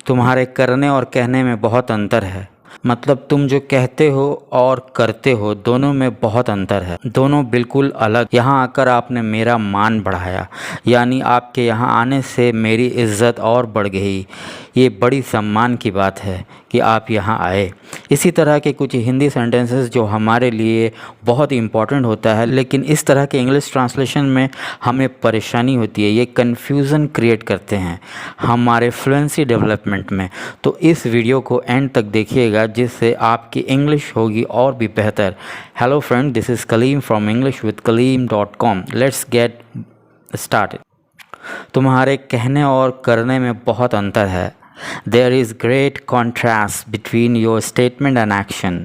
तुम्हारे करने और कहने में बहुत अंतर है। मतलब तुम जो कहते हो और करते हो दोनों में बहुत अंतर है, दोनों बिल्कुल अलग। यहाँ आकर आपने मेरा मान बढ़ाया, यानी आपके यहाँ आने से मेरी इज़्ज़त और बढ़ गई। ये बड़ी सम्मान की बात है कि आप यहाँ आए। इसी तरह के कुछ हिंदी सेंटेंसेस जो हमारे लिए बहुत इम्पॉर्टेंट होता है, लेकिन इस तरह के इंग्लिश ट्रांसलेशन में हमें परेशानी होती है। ये कन्फ्यूज़न क्रिएट करते हैं हमारे फ्लुएंसी डेवलपमेंट में। तो इस वीडियो को एंड तक देखिएगा, जिससे आपकी इंग्लिश होगी और भी बेहतर। Hello friend, this is Kaleem from englishwithkaleem.com। Let's get started. तुम्हारे कहने और करने में बहुत अंतर है। There is great contrast between your statement and action.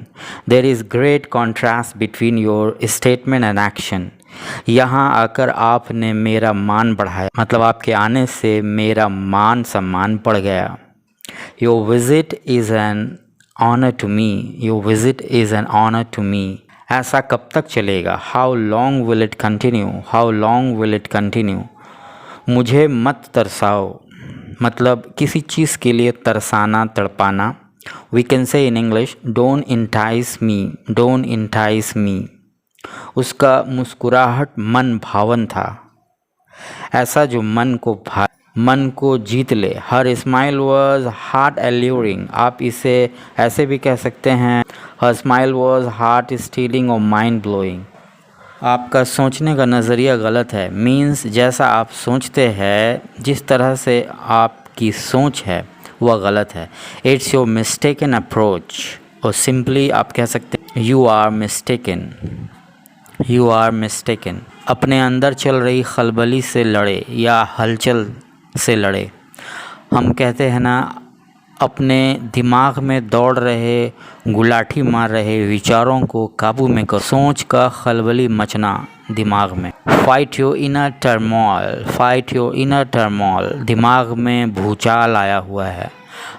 There is great contrast between your statement and action. यहाँ आकर आपने मेरा मान बढ़ाया, मतलब आपके आने से मेरा मान सम्मान बढ़ गया। Your visit is an honor to me. Your visit is an honor to me. ऐसा कब तक चलेगा? How long will it continue? How long will it continue? मुझे मत तरसाओ, मतलब किसी चीज़ के लिए तरसाना, तड़पाना। We can say in English don't entice me, don't entice me. उसका मुस्कुराहट मन भावन था, ऐसा जो मन को जीत ले। Her smile was heart alluring. आप इसे ऐसे भी कह सकते हैं, her smile was heart stealing और माइंड ब्लोइंग। आपका सोचने का नज़रिया गलत है, मीन्स जैसा आप सोचते हैं, जिस तरह से आपकी सोच है वह गलत है। इट्स योर मिस्टेकन अप्रोच, और सिंपली आप कह सकते हैं you are mistaken, you are mistaken. अपने अंदर चल रही खलबली से लड़े या हलचल से लड़े। हम कहते हैं ना, अपने दिमाग में दौड़ रहे, गुलाठी मार रहे विचारों को काबू में कर। सोच का खलबली मचना दिमाग में। Fight your inner turmoil, fight your inner turmoil. दिमाग में भूचाल आया हुआ है,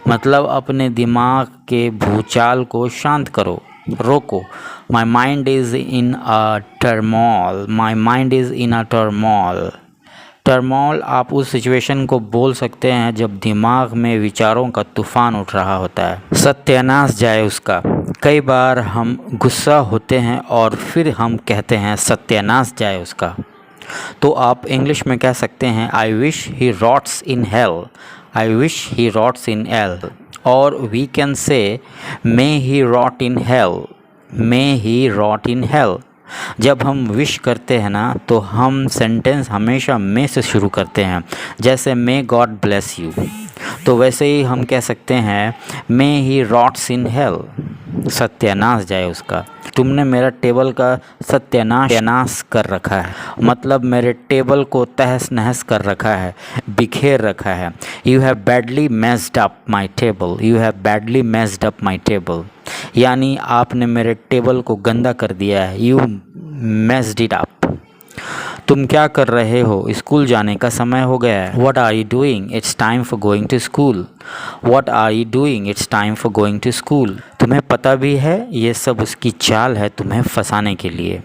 मतलब अपने दिमाग के भूचाल को शांत करो, रोको। My mind is in a turmoil, my mind is in a turmoil. Turmoil आप उस सिचुएशन को बोल सकते हैं जब दिमाग में विचारों का तूफान उठ रहा होता है। सत्यानाश जाए उसका। कई बार हम गुस्सा होते हैं और फिर हम कहते हैं सत्यानाश जाए उसका। तो आप इंग्लिश में कह सकते हैं I wish he rots in hell, I wish he rots in hell. और we can say may he rot in hell, may he rot in hell. जब हम विश करते हैं ना, तो हम सेंटेंस हमेशा मे से शुरू करते हैं, जैसे मे गॉड ब्लेस यू। तो वैसे ही हम कह सकते हैं मे ही रॉट्स इन हेल, सत्यानाश जाए उसका। तुमने मेरा टेबल का सत्यानाश कर रखा है, मतलब मेरे टेबल को तहस नहस कर रखा है, बिखेर रखा है। You have badly messed up my table, you have badly messed up my table. यानी आपने मेरे टेबल को गंदा कर दिया है, यू मेस्ड इट अप। तुम क्या कर रहे हो? स्कूल जाने का समय हो गया है। What are you doing? It's time for going to school. What are you doing? It's time for going to school. तुम्हें पता भी है ये सब उसकी चाल है तुम्हें फंसाने के लिए।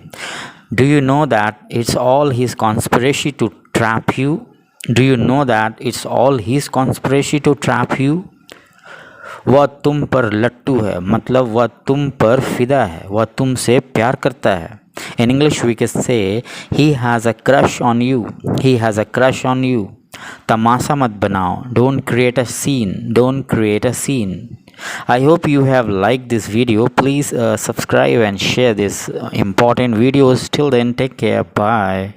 Do you know that it's all his conspiracy to trap you? Do you know that it's all his conspiracy to trap you? वह तुम पर लट्टू है, मतलब वह तुम पर फिदा है, वह तुमसे प्यार करता है। In English we can say he has a crush on you, he has a crush on you. तमाशा मत बनाओ, don't create a scene, don't create a scene. I hope you have liked this video. Please subscribe and share this important videos. Till then, take care. Bye.